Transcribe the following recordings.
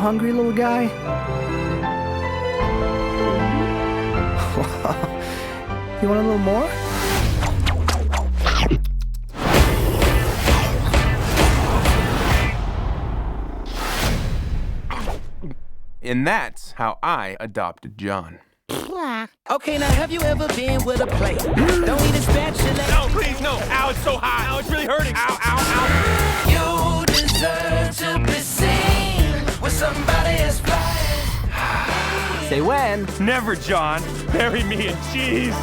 hungry, little guy? You want a little more? And that's how I adopted John. Okay, now have you ever been with a plate? Don't need a spatula. No, please, no. Ow, it's so hot. Ow, it's really hurting. Ow, ow, ow. You deserve to be seen with somebody as fly. Say when. Never, John. Bury me in cheese.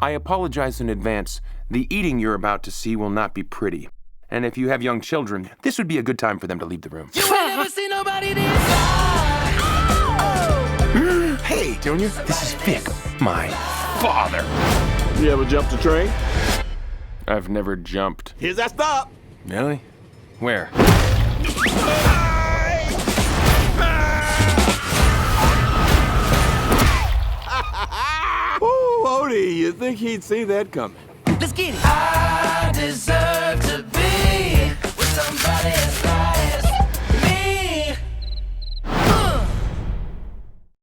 I apologize in advance. The eating you're about to see will not be pretty. And if you have young children, this would be a good time for them to leave the room. You ain't never seen nobody this fly. Hey, Junior, this is Vic, my father. You ever jumped a train? I've never jumped. Here's that stop. Really? Where? Ooh, Odie, you think he'd see that coming? Let's get it.